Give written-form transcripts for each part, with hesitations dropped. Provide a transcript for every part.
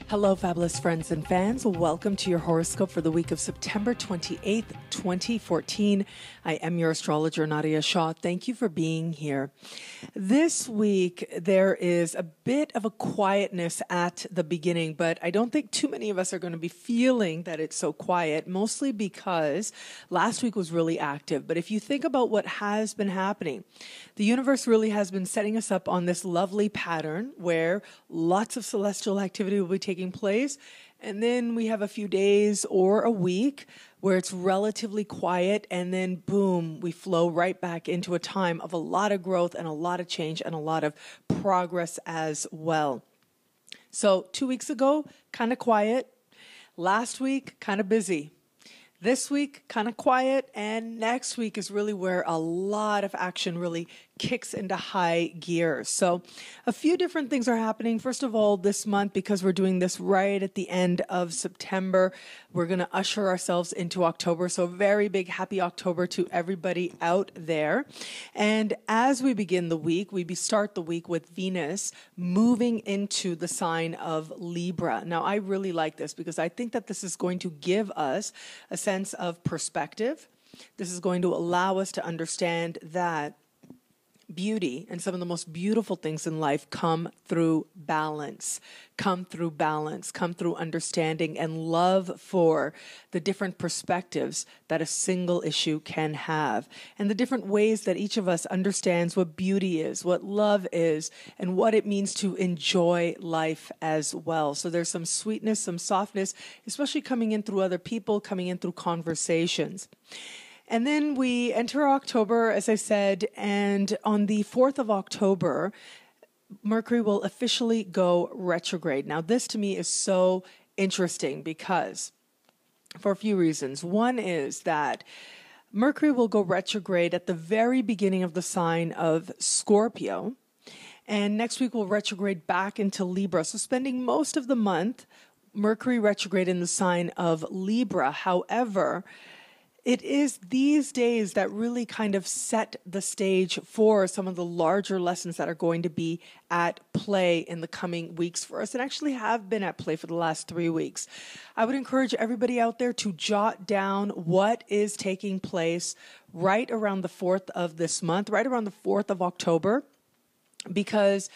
Hello, fabulous friends and fans. Welcome to your horoscope for the week of September 28th, 2014. I am your astrologer, Nadiya Shah. Thank you for being here. This week, there is a bit of a quietness at the beginning, but I don't think too many of us are going to be feeling that it's so quiet, mostly because last week was really active. But if you think about what has been happening, the universe really has been setting us up on this lovely pattern where lots of celestial activity will be taking place. And then we have a few days or a week where it's relatively quiet. And then boom, we flow right back into a time of a lot of growth and a lot of change and a lot of progress as well. So 2 weeks ago, kind of quiet. Last week, kind of busy. This week, kind of quiet, and next week is really where a lot of action really kicks into high gear. So a few different things are happening. First of all, this month, because we're doing this right at the end of September, we're going to usher ourselves into October. So a very big happy October to everybody out there. And as we begin the week, we start the week with Venus moving into the sign of Libra. Now, I really like this because I think that this is going to give us a sense of perspective. This is going to allow us to understand that beauty and some of the most beautiful things in life come through balance, come through understanding and love for the different perspectives that a single issue can have, and the different ways that each of us understands what beauty is, what love is, and what it means to enjoy life as well. So there's some sweetness, some softness, especially coming in through other people, coming in through conversations. And then we enter October, as I said, and on the 4th of October, Mercury will officially go retrograde. Now, this to me is so interesting because for a few reasons. One is that Mercury will go retrograde at the very beginning of the sign of Scorpio, and next week will retrograde back into Libra. So spending most of the month, Mercury retrograde in the sign of Libra. However, it is these days that really kind of set the stage for some of the larger lessons that are going to be at play in the coming weeks for us, and actually have been at play for the last 3 weeks. I would encourage everybody out there to jot down what is taking place right around the 4th of this month, right around the 4th of October, because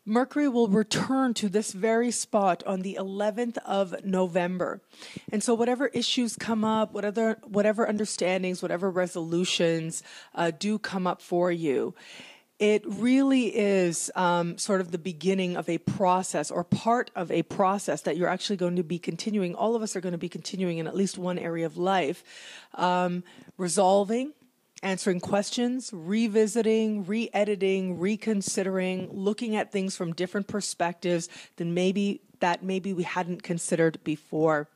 Mercury will return to this very spot on the 11th of November. And so whatever issues come up, whatever understandings, whatever resolutions do come up for you, it really is sort of the beginning of a process or part of a process that you're actually going to be continuing. All of us are going to be continuing in at least one area of life, resolving, answering questions, revisiting, re-editing, reconsidering, looking at things from different perspectives than maybe we hadn't considered before.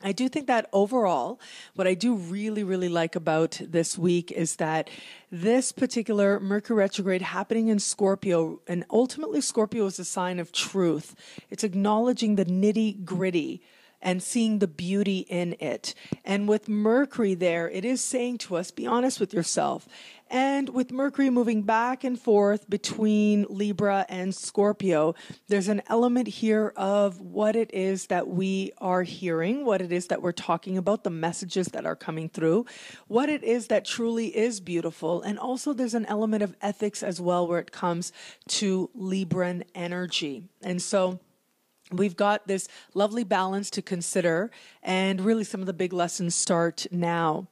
I do think that overall, what I do really, really like about this week is that this particular Mercury retrograde happening in Scorpio, and ultimately Scorpio is a sign of truth. It's acknowledging the nitty-gritty and seeing the beauty in it. And with Mercury there, it is saying to us, be honest with yourself. And with Mercury moving back and forth between Libra and Scorpio, there's an element here of what it is that we are hearing, what it is that we're talking about, the messages that are coming through, what it is that truly is beautiful. And also there's an element of ethics as well where it comes to Libran energy. And so we've got this lovely balance to consider, and really some of the big lessons start now.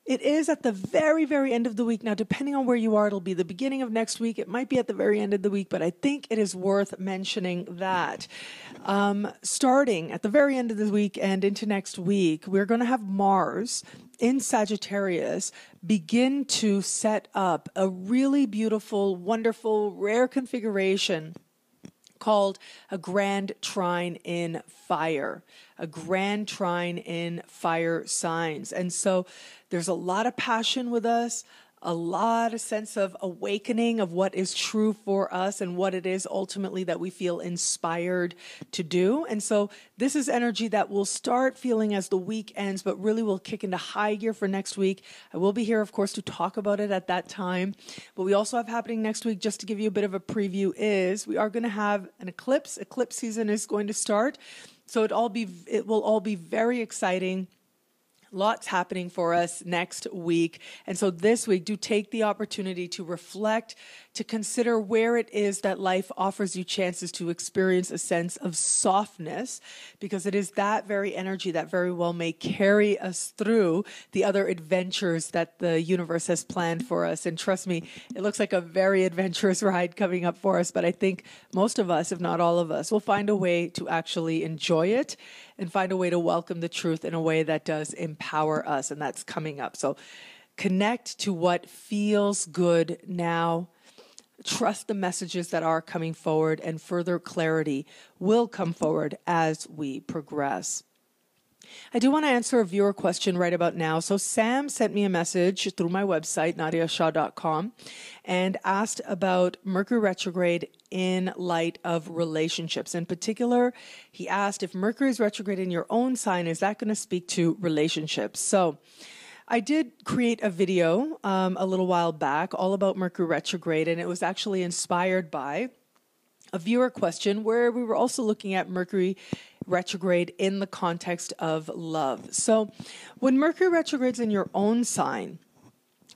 It is at the very, very end of the week. Now, depending on where you are, it'll be the beginning of next week. It might be at the very end of the week, but I think it is worth mentioning that starting at the very end of the week and into next week, we're going to have Mars in Sagittarius begin to set up a really beautiful, wonderful, rare configuration called a grand trine in fire, a grand trine in fire signs. And so there's a lot of passion with us, a lot of sense of awakening of what is true for us and what it is ultimately that we feel inspired to do. And so this is energy that will start feeling as the week ends, but really will kick into high gear for next week. I will be here, of course, to talk about it at that time. But we also have happening next week, just to give you a bit of a preview, is we are going to have an eclipse. Eclipse season is going to start. So it will all be very exciting. Lots happening for us next week. And so this week, do take the opportunity to reflect, to consider where it is that life offers you chances to experience a sense of softness, because it is that very energy that very well may carry us through the other adventures that the universe has planned for us. And trust me, it looks like a very adventurous ride coming up for us, but I think most of us, if not all of us, will find a way to actually enjoy it and find a way to welcome the truth in a way that does empower us. And that's coming up. So connect to what feels good now. Trust the messages that are coming forward, and further clarity will come forward as we progress. I do want to answer a viewer question right about now. So Sam sent me a message through my website, nadiyashah.com, and asked about Mercury retrograde in light of relationships. In particular, he asked if Mercury is retrograde in your own sign, is that going to speak to relationships? So I did create a video a little while back all about Mercury retrograde, and it was actually inspired by a viewer question where we were also looking at Mercury retrograde in the context of love. So when Mercury retrogrades in your own sign,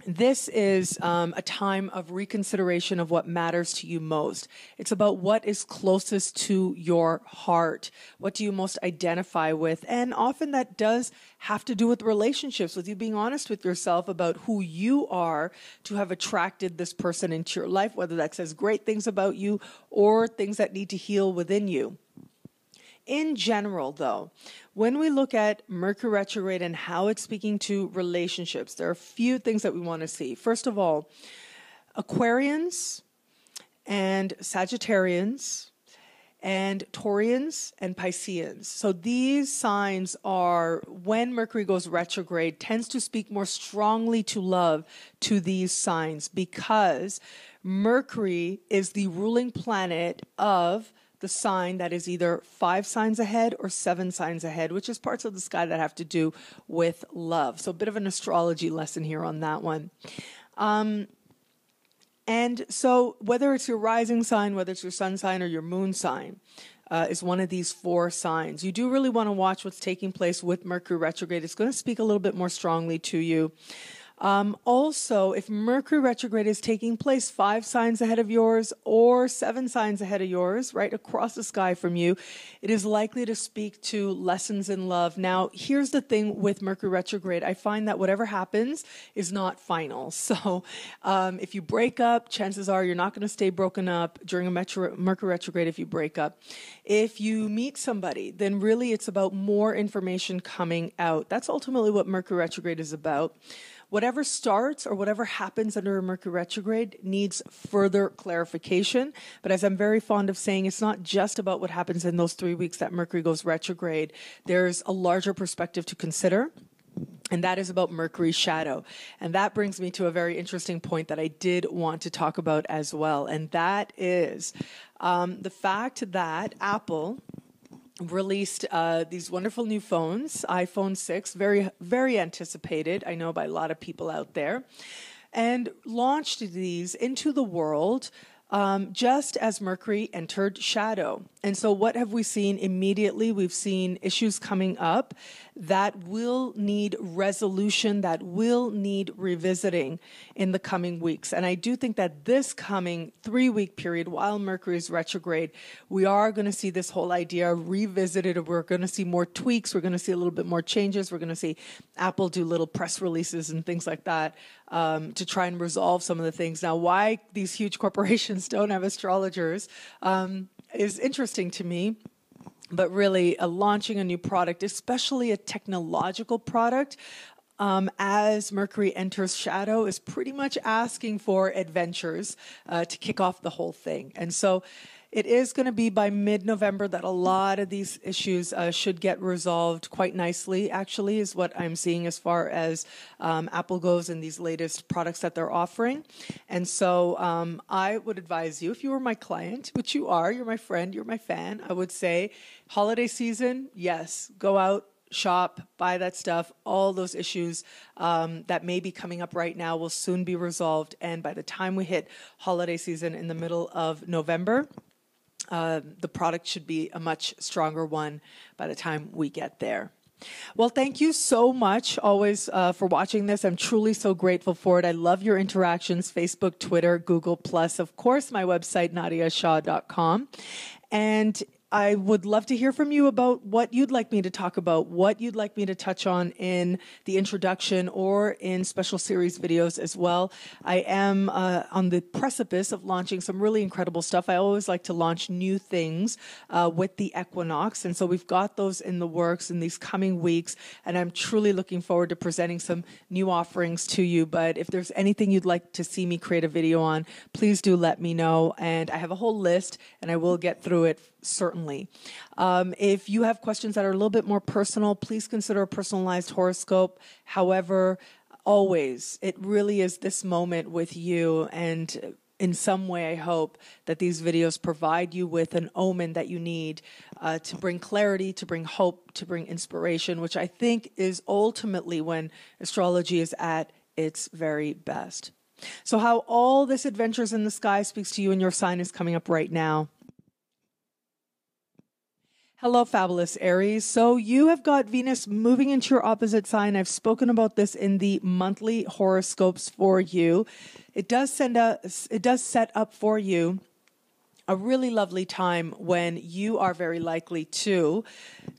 this is a time of reconsideration of what matters to you most. It's about what is closest to your heart. What do you most identify with? And often that does have to do with relationships, with you being honest with yourself about who you are to have attracted this person into your life, whether that says great things about you or things that need to heal within you. In general, though, when we look at Mercury retrograde and how it's speaking to relationships, there are a few things that we want to see. First of all, Aquarians and Sagittarians and Taurians and Pisceans. So these signs are, when Mercury goes retrograde, tends to speak more strongly to love to these signs, because Mercury is the ruling planet of the sign that is either 5 signs ahead or 7 signs ahead, which is parts of the sky that have to do with love. So a bit of an astrology lesson here on that one. And so whether it's your rising sign, whether it's your sun sign or your moon sign, is one of these 4 signs. You do really want to watch what's taking place with Mercury retrograde. It's going to speak a little bit more strongly to you. Also, if Mercury retrograde is taking place 5 signs ahead of yours or 7 signs ahead of yours, right across the sky from you, it is likely to speak to lessons in love. Now, here's the thing with Mercury retrograde. I find that whatever happens is not final. So if you break up, chances are you're not going to stay broken up during a Mercury retrograde if you break up. If you meet somebody, then really it's about more information coming out. That's ultimately what Mercury retrograde is about. Whatever starts or whatever happens under a Mercury retrograde needs further clarification. But as I'm very fond of saying, it's not just about what happens in those 3 weeks that Mercury goes retrograde. There's a larger perspective to consider, and that is about Mercury's shadow. And that brings me to a very interesting point that I did want to talk about as well. And that is the fact that Apple released these wonderful new phones, iPhone 6, very, very anticipated, I know, by a lot of people out there, and launched these into the world just as Mercury entered shadow. And so what have we seen immediately? We've seen issues coming up that will need resolution, that will need revisiting in the coming weeks. And I do think that this coming 3-week period, while Mercury is retrograde, we are going to see this whole idea revisited. We're going to see more tweaks. We're going to see a little bit more changes. We're going to see Apple do little press releases and things like that to try and resolve some of the things. Now, why these huge corporations don't have astrologers is interesting to me. But really, launching a new product, especially a technological product, as Mercury enters shadow, is pretty much asking for adventures to kick off the whole thing. And so it is going to be by mid-November that a lot of these issues should get resolved quite nicely, actually, is what I'm seeing as far as Apple goes in these latest products that they're offering. And so I would advise you, if you were my client, which you are, you're my friend, you're my fan, I would say holiday season, yes, go out, shop, buy that stuff. All those issues that may be coming up right now will soon be resolved. And by the time we hit holiday season in the middle of November, the product should be a much stronger one by the time we get there. Well, thank you so much always for watching this. I'm truly so grateful for it. I love your interactions, Facebook, Twitter, Google+, of course, my website, nadiyashah.com. And I would love to hear from you about what you'd like me to talk about, what you'd like me to touch on in the introduction or in special series videos as well. I am on the precipice of launching some really incredible stuff. I always like to launch new things with the equinox. And so we've got those in the works in these coming weeks. And I'm truly looking forward to presenting some new offerings to you. But if there's anything you'd like to see me create a video on, please do let me know. And I have a whole list and I will get through it certainly. If you have questions that are a little bit more personal, please consider a personalized horoscope. However, always, it really is this moment with you. And in some way, I hope that these videos provide you with an omen that you need to bring clarity, to bring hope, to bring inspiration, which I think is ultimately when astrology is at its very best. So how all this adventures in the sky speaks to you and your sign is coming up right now. Hello, fabulous Aries. So you have got Venus moving into your opposite sign. I've spoken about this in the monthly horoscopes for you. It does set up for you a really lovely time when you are very likely to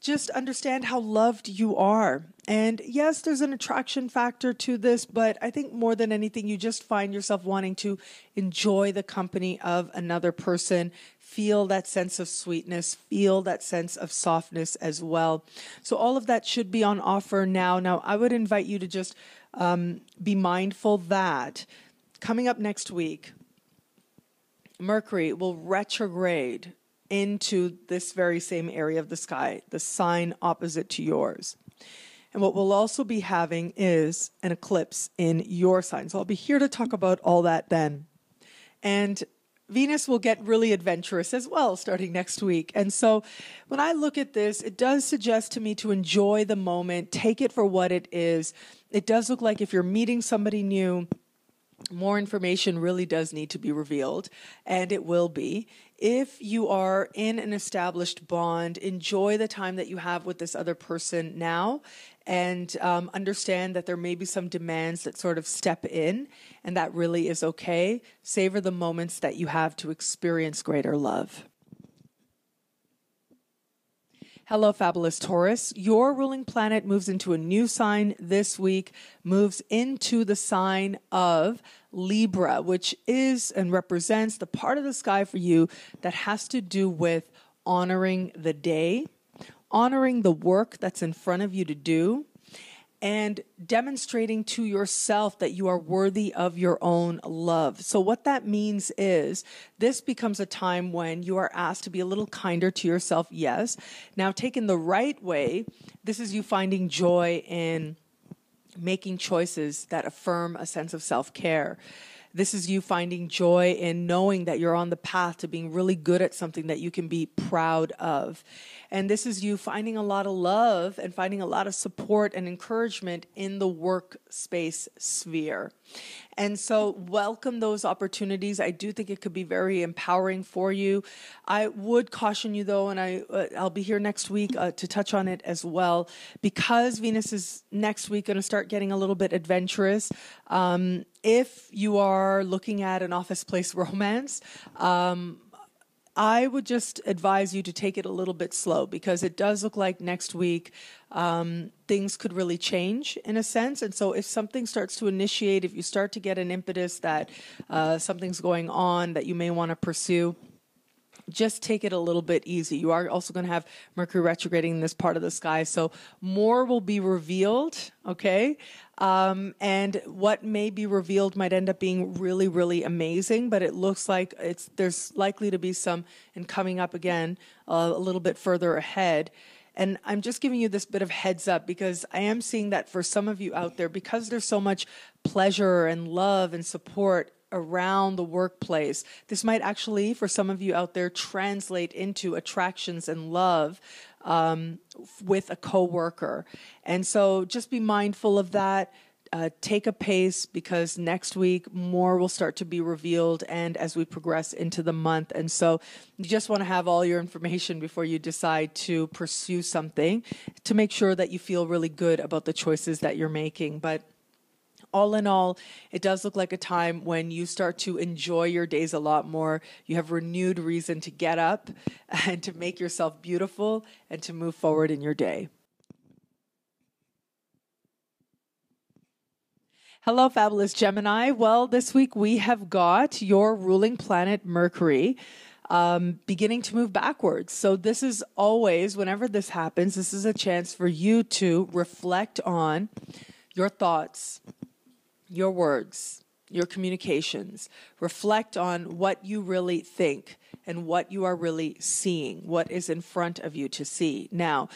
just understand how loved you are. And yes, there's an attraction factor to this, but I think more than anything, you just find yourself wanting to enjoy the company of another person, feel that sense of sweetness, feel that sense of softness as well. So all of that should be on offer now. Now, I would invite you to just be mindful that coming up next week, Mercury will retrograde into this very same area of the sky, the sign opposite to yours. And what we'll also be having is an eclipse in your sign. So I'll be here to talk about all that then. And Venus will get really adventurous as well starting next week. And so when I look at this, it does suggest to me to enjoy the moment, take it for what it is. It does look like if you're meeting somebody new, more information really does need to be revealed, and it will be. If you are in an established bond, enjoy the time that you have with this other person now, and understand that there may be some demands that sort of step in, and that really is okay. Savor the moments that you have to experience greater love. Hello, fabulous Taurus. Your ruling planet moves into a new sign this week, moves into the sign of Libra, which is and represents the part of the sky for you that has to do with honoring the day, honoring the work that's in front of you to do, and demonstrating to yourself that you are worthy of your own love. So what that means is this becomes a time when you are asked to be a little kinder to yourself, yes. Now, taken the right way, this is you finding joy in making choices that affirm a sense of self-care. This is you finding joy in knowing that you're on the path to being really good at something that you can be proud of. And this is you finding a lot of love and finding a lot of support and encouragement in the workspace sphere. And so welcome those opportunities. I do think it could be very empowering for you. I would caution you though, and I'll be here next week to touch on it as well, because Venus is next week going to start getting a little bit adventurous. If you are looking at an office place romance, I would just advise you to take it a little bit slow, because it does look like next week things could really change in a sense. And so if something starts to initiate, if you start to get an impetus that something's going on that you may want to pursue, just take it a little bit easy. You are also going to have Mercury retrograding in this part of the sky, so more will be revealed, okay? And what may be revealed might end up being really, really amazing, but it looks like there's likely to be some, and coming up again a little bit further ahead. And I'm just giving you this bit of heads up because I am seeing that for some of you out there, because there's so much pleasure and love and support around the workplace, this might actually, for some of you out there, translate into attractions and love with a coworker. And so just be mindful of that. Take a pace, because next week more will start to be revealed, and as we progress into the month. And so you just want to have all your information before you decide to pursue something, to make sure that you feel really good about the choices that you're making. But all in all, it does look like a time when you start to enjoy your days a lot more. You have renewed reason to get up and to make yourself beautiful and to move forward in your day. Hello, fabulous Gemini. Well, this week we have got your ruling planet Mercury beginning to move backwards. So this is always, whenever this happens, this is a chance for you to reflect on your thoughts, your words, your communications. Reflect on what you really think and what you are really seeing, what is in front of you to see. Now,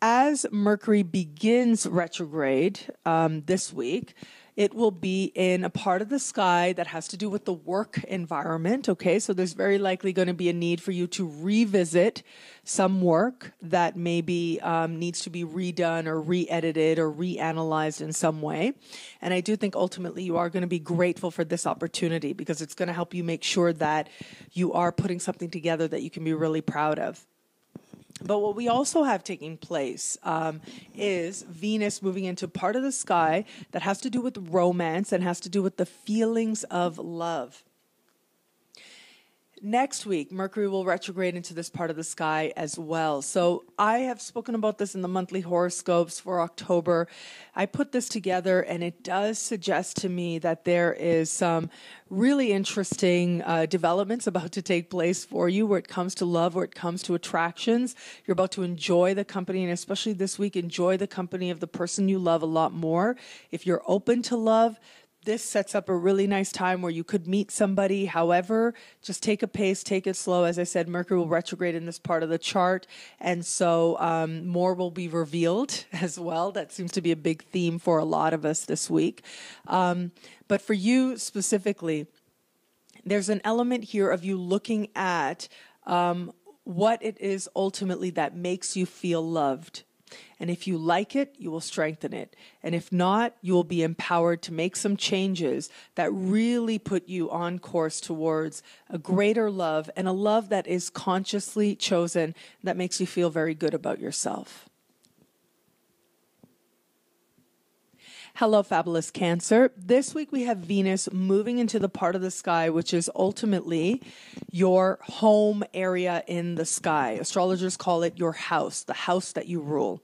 as Mercury begins retrograde this week, it will be in a part of the sky that has to do with the work environment, okay? So there's very likely going to be a need for you to revisit some work that maybe needs to be redone or re-edited or reanalyzed in some way. And I do think ultimately you are going to be grateful for this opportunity, because it's going to help you make sure that you are putting something together that you can be really proud of. But what we also have taking place is Venus moving into part of the sky that has to do with romance and has to do with the feelings of love. Next week, Mercury will retrograde into this part of the sky as well. So I have spoken about this in the monthly horoscopes for October. I put this together, and it does suggest to me that there is some really interesting developments about to take place for you where it comes to love, where it comes to attractions. You're about to enjoy the company, and especially this week, enjoy the company of the person you love a lot more. If you're open to love, this sets up a really nice time where you could meet somebody. However, just take a pace, take it slow. As I said, Mercury will retrograde in this part of the chart, and so more will be revealed as well. That seems to be a big theme for a lot of us this week. But for you specifically, there's an element here of you looking at what it is ultimately that makes you feel loved. And if you like it, you will strengthen it. And if not, you will be empowered to make some changes that really put you on course towards a greater love, and a love that is consciously chosen, that makes you feel very good about yourself. Hello, fabulous Cancer. This week we have Venus moving into the part of the sky which is ultimately your home area in the sky. Astrologers call it your house, the house that you rule.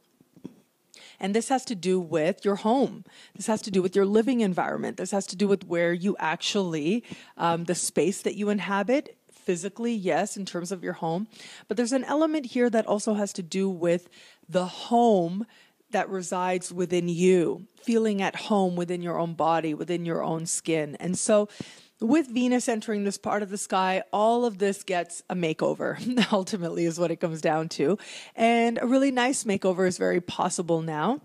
And this has to do with your home. This has to do with your living environment. This has to do with where you actually, the space that you inhabit physically, yes, in terms of your home. But there's an element here that also has to do with the home that resides within you, feeling at home within your own body, within your own skin. And so with Venus entering this part of the sky, all of this gets a makeover, ultimately is what it comes down to. And a really nice makeover is very possible now.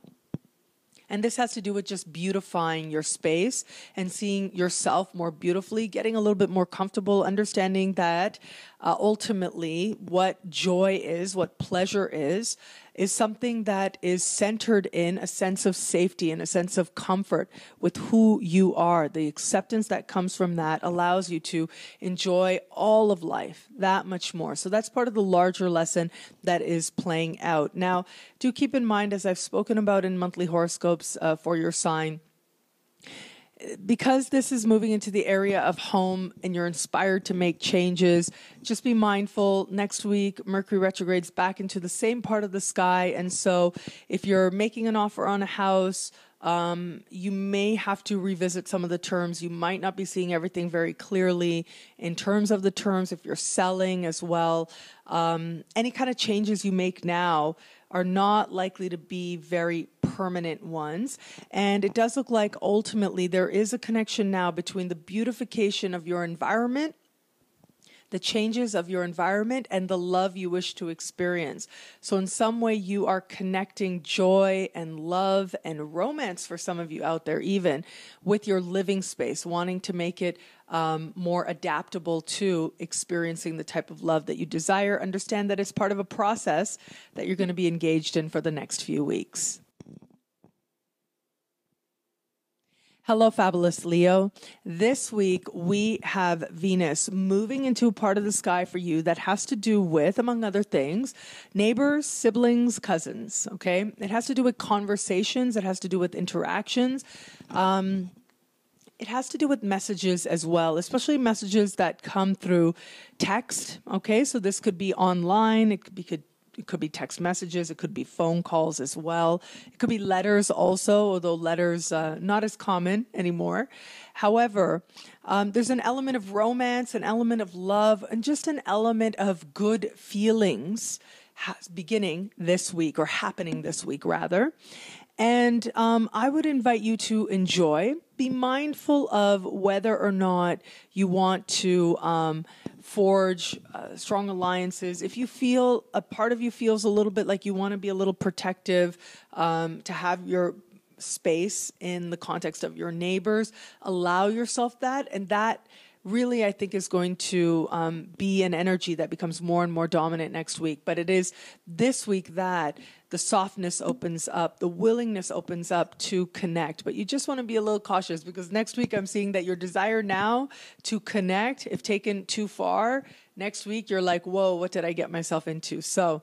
And this has to do with just beautifying your space and seeing yourself more beautifully, getting a little bit more comfortable, understanding that ultimately what joy is, what pleasure is something that is centered in a sense of safety and a sense of comfort with who you are. The acceptance that comes from that allows you to enjoy all of life that much more. So that's part of the larger lesson that is playing out. Now, do keep in mind, as I've spoken about in monthly horoscopes for your sign, because this is moving into the area of home and you're inspired to make changes, just be mindful. Next week, Mercury retrogrades back into the same part of the sky. And so if you're making an offer on a house, You may have to revisit some of the terms. You might not be seeing everything very clearly in terms of the terms if you're selling as well. Any kind of changes you make now are not likely to be very permanent ones. And it does look like ultimately there is a connection now between the beautification of your environment, the changes of your environment, and the love you wish to experience. So in some way you are connecting joy and love and romance, for some of you out there even, with your living space, wanting to make it more adaptable to experiencing the type of love that you desire. Understand that it's part of a process that you're going to be engaged in for the next few weeks. Hello, fabulous Leo. This week, we have Venus moving into a part of the sky for you that has to do with, among other things, neighbors, siblings, cousins, okay? It has to do with conversations. It has to do with interactions. It has to do with messages as well, especially messages that come through text, okay? So this could be online. It could be text messages. It could be phone calls as well. It could be letters also, although letters not as common anymore. However, there's an element of romance, an element of love, and just an element of good feelings beginning this week, or happening this week rather. And I would invite you to enjoy. Be mindful of whether or not you want to forge strong alliances. If you feel, a part of you feels a little bit like you want to be a little protective, to have your space in the context of your neighbors, allow yourself that. And that really, I think, is going to be an energy that becomes more and more dominant next week. But it is this week that the softness opens up, the willingness opens up to connect. But you just want to be a little cautious, because next week I'm seeing that your desire now to connect, if taken too far, next week you're like, whoa, what did I get myself into? So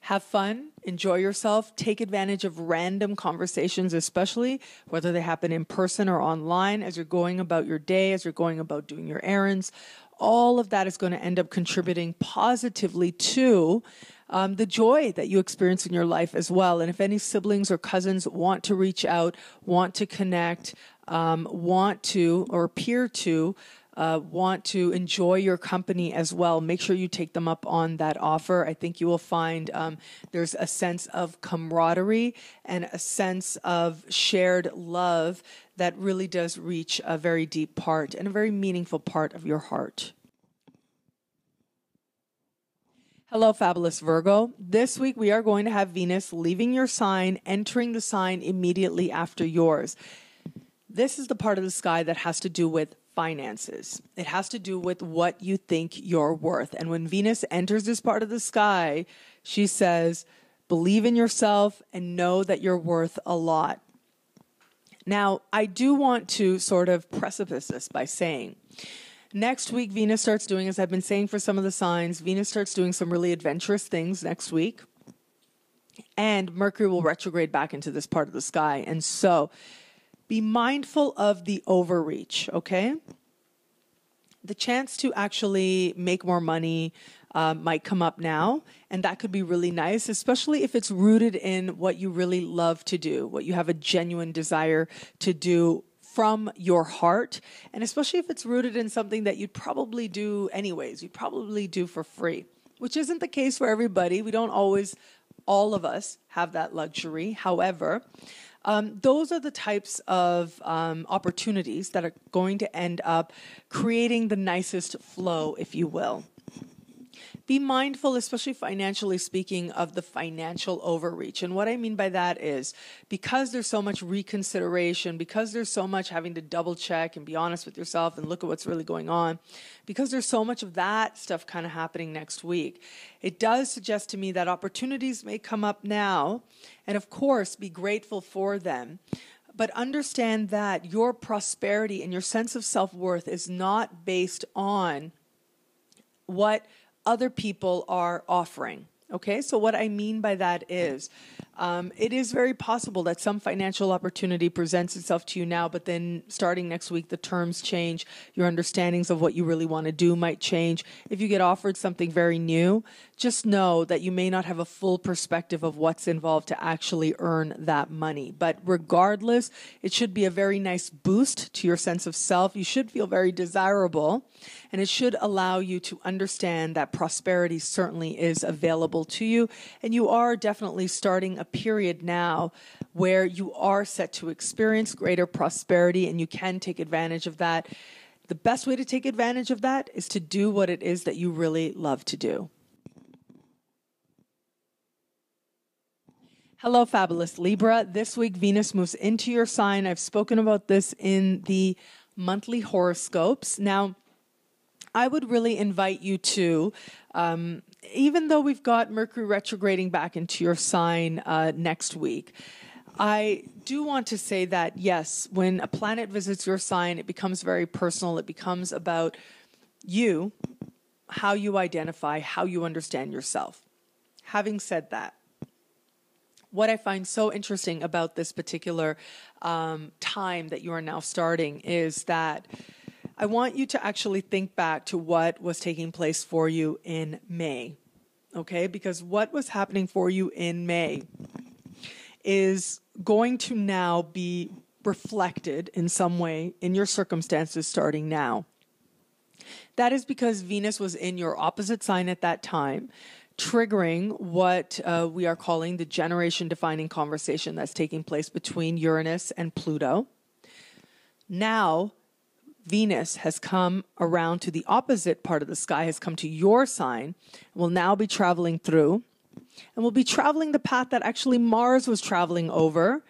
have fun, enjoy yourself, take advantage of random conversations, especially whether they happen in person or online, as you're going about your day, as you're going about doing your errands. All of that is going to end up contributing positively to the joy that you experience in your life as well. And if any siblings or cousins want to reach out, want to connect, want to, or appear to, want to enjoy your company as well, make sure you take them up on that offer. I think you will find there's a sense of camaraderie and a sense of shared love that really does reach a very deep part and a very meaningful part of your heart. Hello, fabulous Virgo. This week we are going to have Venus leaving your sign, entering the sign immediately after yours. This is the part of the sky that has to do with finances. It has to do with what you think you're worth. And when Venus enters this part of the sky, she says, believe in yourself and know that you're worth a lot. Now, I do want to sort of precipice this by saying, next week, Venus starts doing, as I've been saying for some of the signs, Venus starts doing some really adventurous things next week. And Mercury will retrograde back into this part of the sky. And so be mindful of the overreach, okay? The chance to actually make more money might come up now, and that could be really nice, especially if it's rooted in what you really love to do, what you have a genuine desire to do from your heart, and especially if it's rooted in something that you'd probably do anyways, you'd probably do for free, which isn't the case for everybody. We don't always, all of us, have that luxury. However, those are the types of opportunities that are going to end up creating the nicest flow, if you will. Be mindful, especially financially speaking, of the financial overreach. And what I mean by that is, because there's so much reconsideration, because there's so much having to double check and be honest with yourself and look at what's really going on, because there's so much of that stuff kind of happening next week, it does suggest to me that opportunities may come up now, and of course, be grateful for them. But understand that your prosperity and your sense of self-worth is not based on what other people are offering, Okay, so what I mean by that is it is very possible that some financial opportunity presents itself to you now, but then starting next week, the terms change. Your understandings of what you really want to do might change. If you get offered something very new, just know that you may not have a full perspective of what's involved to actually earn that money. But regardless, it should be a very nice boost to your sense of self. You should feel very desirable, and it should allow you to understand that prosperity certainly is available to you. And you are definitely starting a period now where you are set to experience greater prosperity, and you can take advantage of that. The best way to take advantage of that is to do what it is that you really love to do. Hello, fabulous Libra. This week, Venus moves into your sign. I've spoken about this in the monthly horoscopes. Now, I would really invite you to, even though we've got Mercury retrograding back into your sign next week, I do want to say that, yes, when a planet visits your sign, it becomes very personal. It becomes about you, how you identify, how you understand yourself. Having said that, what I find so interesting about this particular time that you are now starting is that I want you to actually think back to what was taking place for you in May, okay? Because what was happening for you in May is going to now be reflected in some way in your circumstances starting now. That is because Venus was in your opposite sign at that time, triggering what we are calling the generation-defining conversation that's taking place between Uranus and Pluto. Now, Venus has come around to the opposite part of the sky, has come to your sign, will now be traveling through, and will be traveling the path that actually Mars was traveling over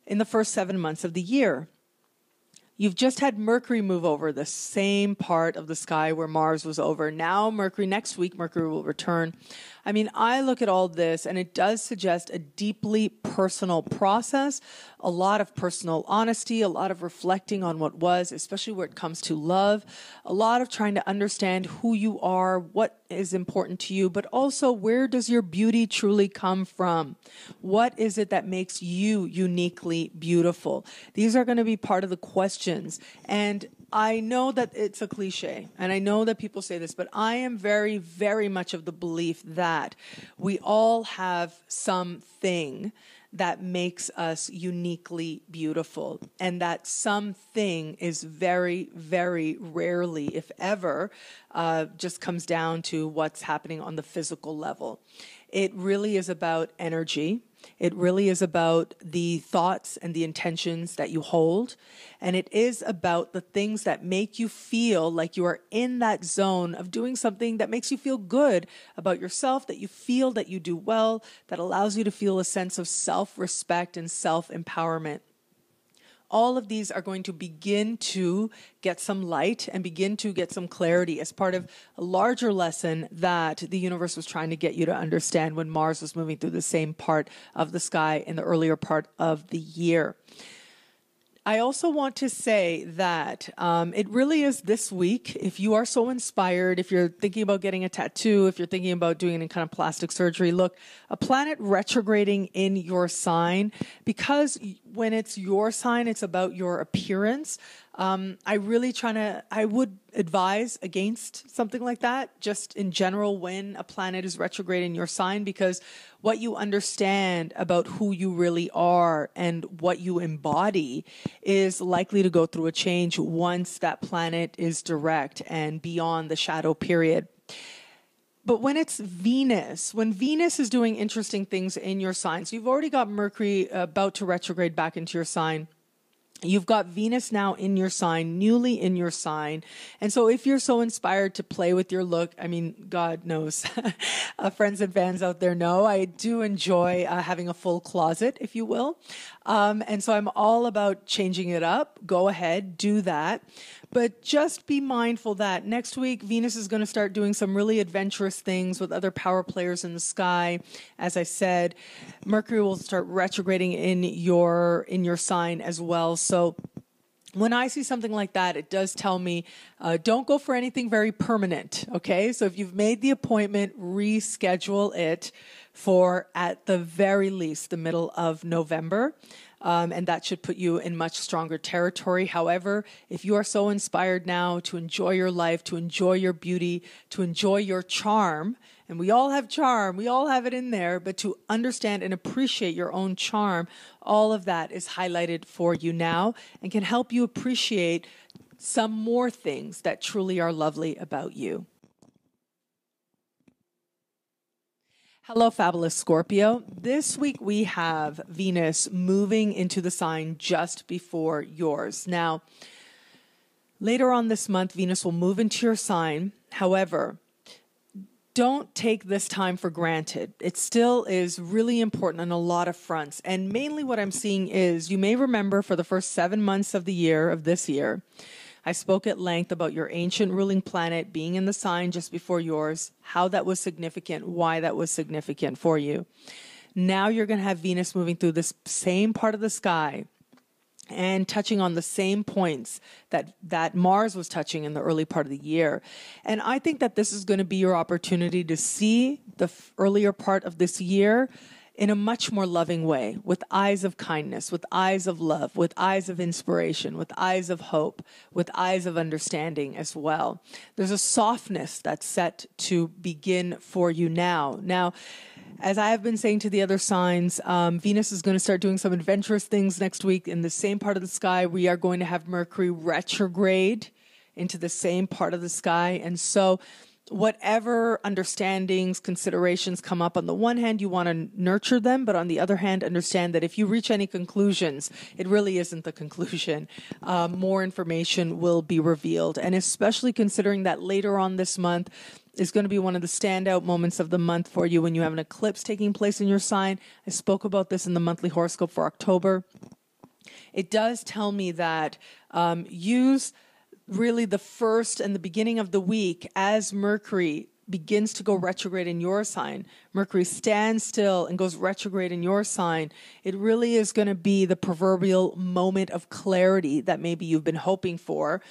in the first 7 months of the year. You've just had Mercury move over the same part of the sky where Mars was over. Now Mercury, next week, Mercury will return. I mean, I look at all this and it does suggest a deeply personal process, a lot of personal honesty, a lot of reflecting on what was, especially where it comes to love, a lot of trying to understand who you are, what is important to you, but also where does your beauty truly come from? What is it that makes you uniquely beautiful? These are going to be part of the questions. And I know that it's a cliche, and I know that people say this, but I am very, very much of the belief that we all have something that makes us uniquely beautiful, and that something is very, very rarely, if ever, just comes down to what's happening on the physical level. It really is about energy. It really is about the thoughts and the intentions that you hold. And it is about the things that make you feel like you are in that zone of doing something that makes you feel good about yourself, that you feel that you do well, that allows you to feel a sense of self-respect and self-empowerment. All of these are going to begin to get some light and begin to get some clarity as part of a larger lesson that the universe was trying to get you to understand when Mars was moving through the same part of the sky in the earlier part of the year. I also want to say that it really is this week. If you are so inspired, if you're thinking about getting a tattoo, if you're thinking about doing any kind of plastic surgery, look, a planet retrograding in your sign, because when it's your sign, it's about your appearance. I would advise against something like that, just in general, when a planet is retrograde in your sign, because what you understand about who you really are and what you embody is likely to go through a change once that planet is direct and beyond the shadow period. But when it's Venus, when Venus is doing interesting things in your sign, so you've already got Mercury about to retrograde back into your sign. You've got Venus now in your sign, newly in your sign. And so if you're so inspired to play with your look, I mean, God knows, friends and fans out there know, I do enjoy having a full closet, if you will. And so I'm all about changing it up. Go ahead, do that. But just be mindful that next week, Venus is going to start doing some really adventurous things with other power players in the sky. As I said, Mercury will start retrograding in your sign as well. So when I see something like that, it does tell me, don't go for anything very permanent, okay? So if you've made the appointment, reschedule it for, at the very least, the middle of November. And that should put you in much stronger territory. However, if you are so inspired now to enjoy your life, to enjoy your beauty, to enjoy your charm, and we all have charm, we all have it in there, but to understand and appreciate your own charm, all of that is highlighted for you now and can help you appreciate some more things that truly are lovely about you. Hello, fabulous Scorpio. This week we have Venus moving into the sign just before yours. Now, later on this month, Venus will move into your sign. However, don't take this time for granted. It still is really important on a lot of fronts. And mainly what I'm seeing is, you may remember for the first 7 months of the year, of this year, I spoke at length about your ancient ruling planet being in the sign just before yours, how that was significant, why that was significant for you. Now you're going to have Venus moving through this same part of the sky and touching on the same points that Mars was touching in the early part of the year. And I think that this is going to be your opportunity to see the earlier part of this year in a much more loving way, with eyes of kindness, with eyes of love, with eyes of inspiration, with eyes of hope, with eyes of understanding as well. There's a softness that's set to begin for you now. Now, as I have been saying to the other signs, Venus is going to start doing some adventurous things next week. In the same part of the sky, we are going to have Mercury retrograde into the same part of the sky. And so whatever understandings, considerations come up, on the one hand, you want to nurture them, but on the other hand, understand that if you reach any conclusions, it really isn't the conclusion. More information will be revealed. And especially considering that later on this month is going to be one of the standout moments of the month for you when you have an eclipse taking place in your sign. I spoke about this in the monthly horoscope for October. It does tell me that use really the first and the beginning of the week as Mercury begins to go retrograde in your sign. Mercury stands still and goes retrograde in your sign. It really is going to be the proverbial moment of clarity that maybe you've been hoping for,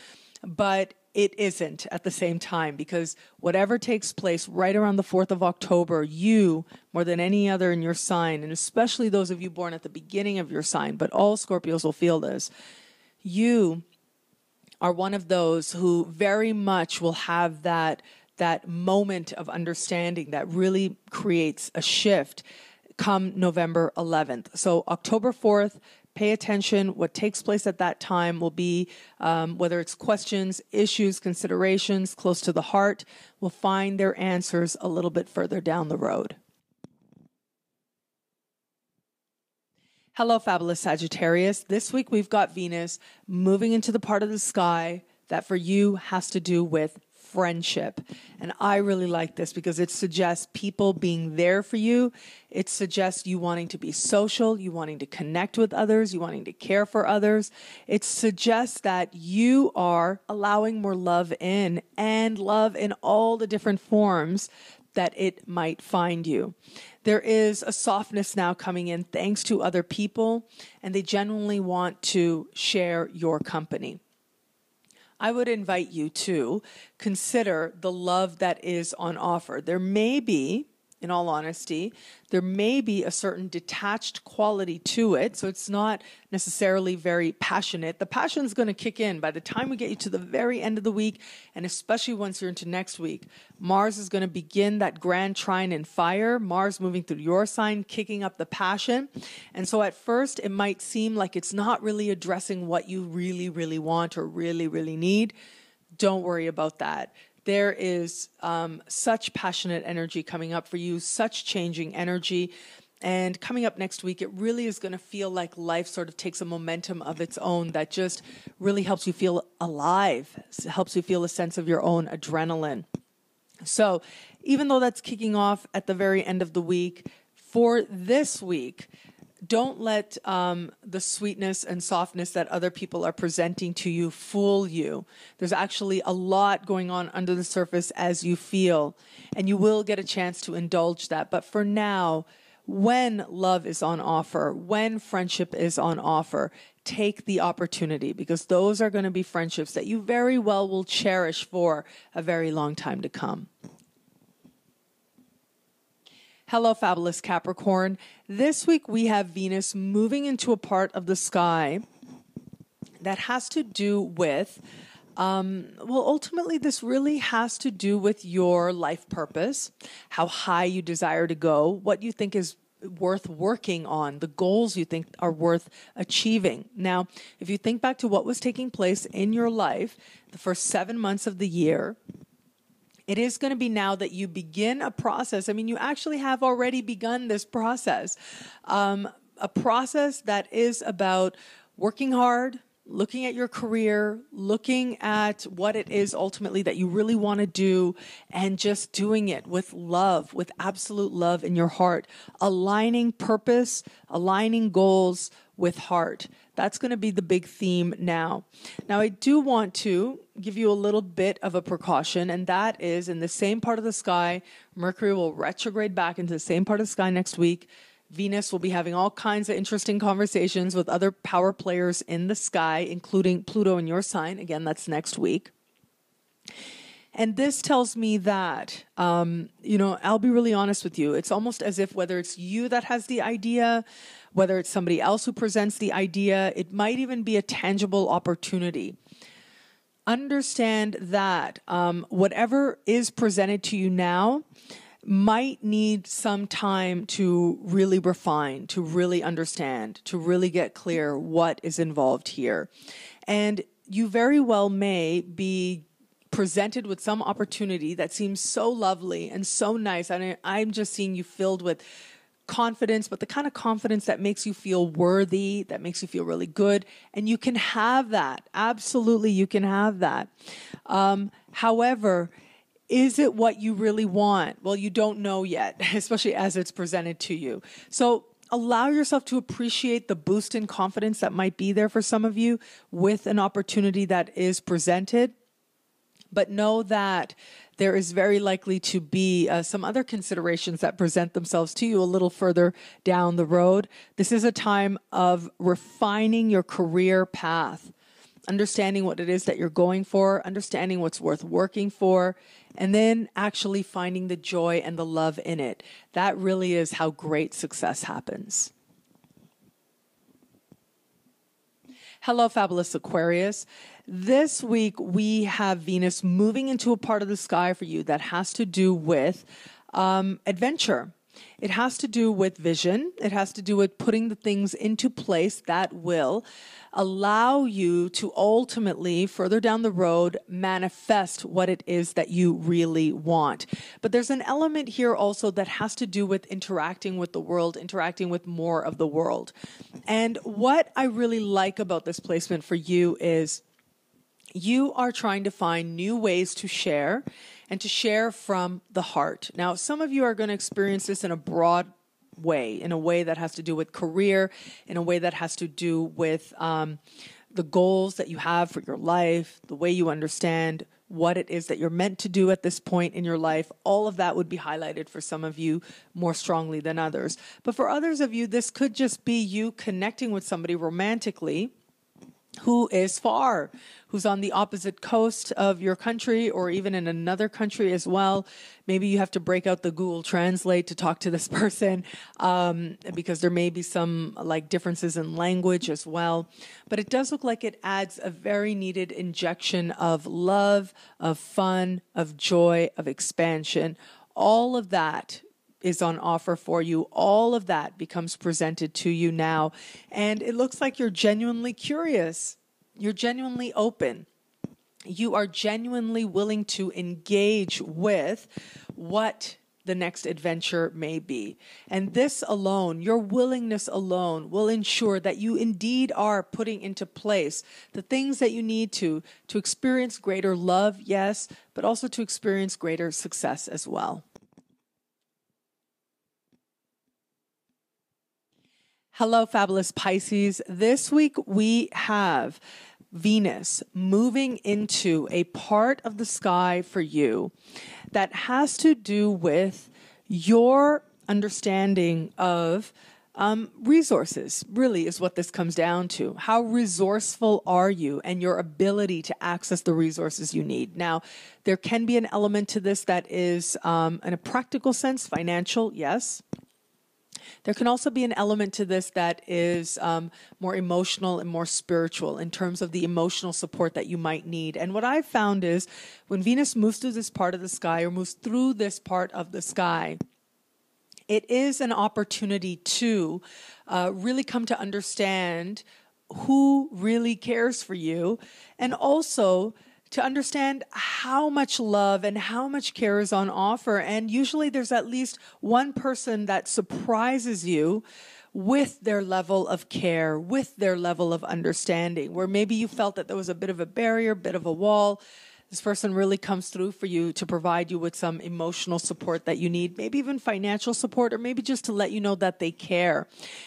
but it isn't at the same time, because whatever takes place right around the 4th of October, you, more than any other in your sign, and especially those of you born at the beginning of your sign, but all Scorpios will feel this, you are one of those who very much will have that moment of understanding that really creates a shift come November 11th. So October 4th, pay attention. What takes place at that time will be, whether it's questions, issues, considerations close to the heart, will find their answers a little bit further down the road. Hello, fabulous Sagittarius. This week we've got Venus moving into the part of the sky that for you has to do with friendship. And I really like this because it suggests people being there for you. It suggests you wanting to be social, you wanting to connect with others, you wanting to care for others. It suggests that you are allowing more love in, and love in all the different forms that it might find you. There is a softness now coming in thanks to other people, and they genuinely want to share your company. I would invite you to consider the love that is on offer. There may be, in all honesty, there may be a certain detached quality to it, so it's not necessarily very passionate. The passion's going to kick in by the time we get you to the very end of the week, and especially once you're into next week. Mars is going to begin that grand trine in fire, Mars moving through your sign, kicking up the passion. And so at first, it might seem like it's not really addressing what you really, really want or really, really need. Don't worry about that. There is such passionate energy coming up for you, such changing energy. And coming up next week, it really is going to feel like life sort of takes a momentum of its own that just really helps you feel alive, helps you feel a sense of your own adrenaline. So even though that's kicking off at the very end of the week, for this week, don't let the sweetness and softness that other people are presenting to you fool you. There's actually a lot going on under the surface as you feel, and you will get a chance to indulge that. But for now, when love is on offer, when friendship is on offer, take the opportunity, because those are going to be friendships that you very well will cherish for a very long time to come. Hello, fabulous Capricorn. This week we have Venus moving into a part of the sky that has to do with, ultimately this really has to do with your life purpose, how high you desire to go, what you think is worth working on, the goals you think are worth achieving. Now, if you think back to what was taking place in your life the first 7 months of the year, it is going to be now that you begin a process. I mean, you actually have already begun this process, a process that is about working hard, looking at your career, looking at what it is ultimately that you really want to do, and just doing it with love, with absolute love in your heart, aligning purpose, aligning goals with heart. That's going to be the big theme now. Now, I do want to give you a little bit of a precaution, and that is in the same part of the sky, Mercury will retrograde back into the same part of the sky next week. Venus will be having all kinds of interesting conversations with other power players in the sky, including Pluto in your sign. Again, that's next week. And this tells me that, I'll be really honest with you. It's almost as if whether it's you that has the idea, whether it's somebody else who presents the idea, it might even be a tangible opportunity. Understand that whatever is presented to you now might need some time to really refine, to really understand, to really get clear what is involved here. And you very well may be presented with some opportunity that seems so lovely and so nice. And I'm just seeing you filled with confidence, but the kind of confidence that makes you feel worthy, that makes you feel really good. And you can have that. Absolutely, you can have that. However, is it what you really want? Well, you don't know yet, especially as it's presented to you. So allow yourself to appreciate the boost in confidence that might be there for some of you with an opportunity that is presented. But know that there is very likely to be some other considerations that present themselves to you a little further down the road. This is a time of refining your career path, understanding what it is that you're going for, understanding what's worth working for, and then actually finding the joy and the love in it. That really is how great success happens. Hello, fabulous Aquarius. This week, we have Venus moving into a part of the sky for you that has to do with adventure. It has to do with vision. It has to do with putting the things into place that will allow you to ultimately, further down the road, manifest what it is that you really want. But there's an element here also that has to do with interacting with the world, interacting with more of the world. And what I really like about this placement for you is you are trying to find new ways to share and to share from the heart. Now, some of you are going to experience this in a broad way, in a way that has to do with career, in a way that has to do with the goals that you have for your life, the way you understand what it is that you're meant to do at this point in your life. All of that would be highlighted for some of you more strongly than others. But for others of you, this could just be you connecting with somebody romantically who is far, who's on the opposite coast of your country or even in another country as well. Maybe you have to break out the Google Translate to talk to this person because there may be some differences in language as well. But it does look like it adds a very needed injection of love, of fun, of joy, of expansion. All of that is on offer for you. All of that becomes presented to you now. And it looks like you're genuinely curious. You're genuinely open. You are genuinely willing to engage with what the next adventure may be. And this alone, your willingness alone, will ensure that you indeed are putting into place the things that you need to experience greater love, yes, but also to experience greater success as well. Hello, fabulous Pisces. This week we have Venus moving into a part of the sky for you that has to do with your understanding of Resources really is what this comes down to. How resourceful are you and your ability to access the resources you need? Now, there can be an element to this that is, in a practical sense, financial, yes. There can also be an element to this that is more emotional and more spiritual in terms of the emotional support that you might need. And what I've found is when Venus moves through this part of the sky or moves through this part of the sky, it is an opportunity to really come to understand who really cares for you, and also to understand how much love and how much care is on offer. And usually there's at least one person that surprises you with their level of care, with their level of understanding, where maybe you felt that there was a bit of a barrier, bit of a wall. This person really comes through for you to provide you with some emotional support that you need, maybe even financial support, or maybe just to let you know that they care.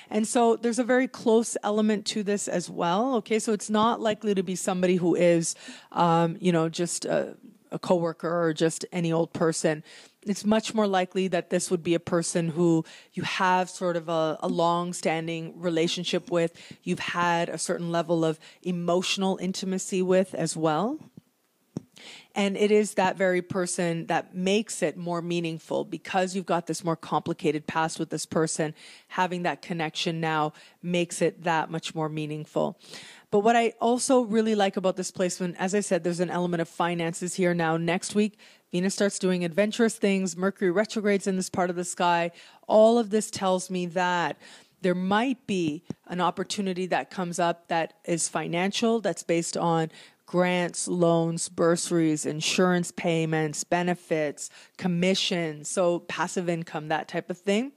And so there's a very close element to this as well. Okay, so it's not likely to be somebody who is, just a coworker or just any old person. It's much more likely that this would be a person who you have sort of a long-standing relationship with. You've had a certain level of emotional intimacy with as well. And it is that very person that makes it more meaningful, because you've got this more complicated past with this person. Having that connection now makes it that much more meaningful. But what I also really like about this placement, as I said, there's an element of finances here now. Next week, Venus starts doing adventurous things. Mercury retrogrades in this part of the sky. All of this tells me that there might be an opportunity that comes up that is financial, that's based on grants, loans, bursaries, insurance payments, benefits, commissions, so passive income, that type of thing.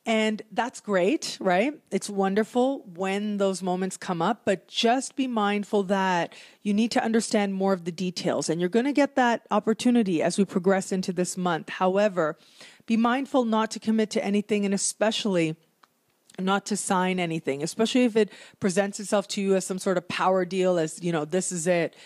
And that's great, right? It's wonderful when those moments come up, but just be mindful that you need to understand more of the details, and you're going to get that opportunity as we progress into this month. However, be mindful not to commit to anything, and especially not to sign anything, especially if it presents itself to you as some sort of power deal, as, this is it.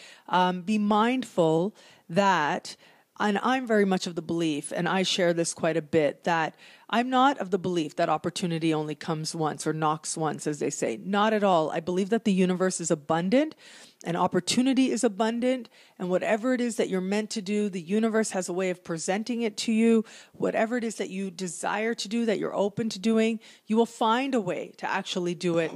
Be mindful that, and I'm very much of the belief, and I share this quite a bit, that I'm not of the belief that opportunity only comes once or knocks once, as they say. Not at all. I believe that the universe is abundant and opportunity is abundant, and whatever it is that you're meant to do, the universe has a way of presenting it to you. Whatever it is that you desire to do, that you're open to doing, you will find a way to actually do it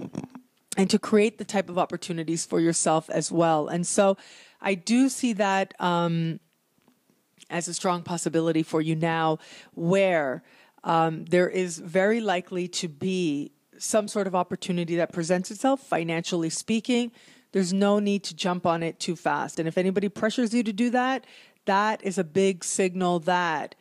and to create the type of opportunities for yourself as well. And so I do see that as a strong possibility for you now, where there is very likely to be some sort of opportunity that presents itself, financially speaking. There's no need to jump on it too fast. And if anybody pressures you to do that, that is a big signal that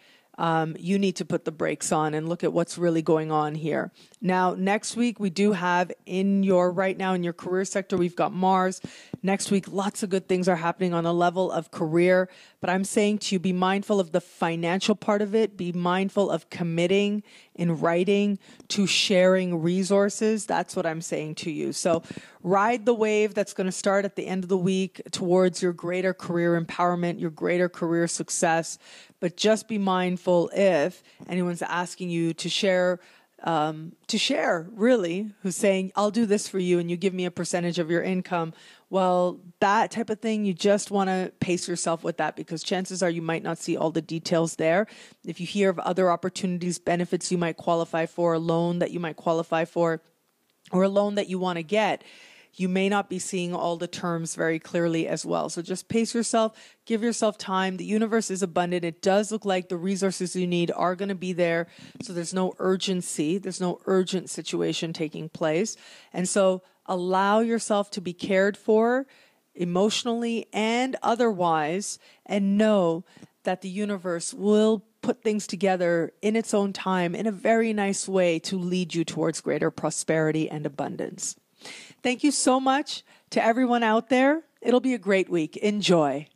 you need to put the brakes on and look at what's really going on here. Now, next week, we do have right now in your career sector, we've got Mars. Next week, lots of good things are happening on the level of career. But I'm saying to you, be mindful of the financial part of it. Be mindful of committing in writing to sharing resources. That's what I'm saying to you. So ride the wave that's going to start at the end of the week towards your greater career empowerment, your greater career success. But just be mindful if anyone's asking you to share, really, who's saying, I'll do this for you and you give me a percentage of your income. Well, that type of thing, you just want to pace yourself with that, because chances are you might not see all the details there. If you hear of other opportunities, benefits you might qualify for, a loan that you might qualify for, or a loan that you want to get, you may not be seeing all the terms very clearly as well. So just pace yourself, give yourself time. The universe is abundant. It does look like the resources you need are going to be there. So there's no urgency. There's no urgent situation taking place. And so allow yourself to be cared for emotionally and otherwise, and know that the universe will put things together in its own time in a very nice way to lead you towards greater prosperity and abundance. Thank you so much to everyone out there. It'll be a great week. Enjoy.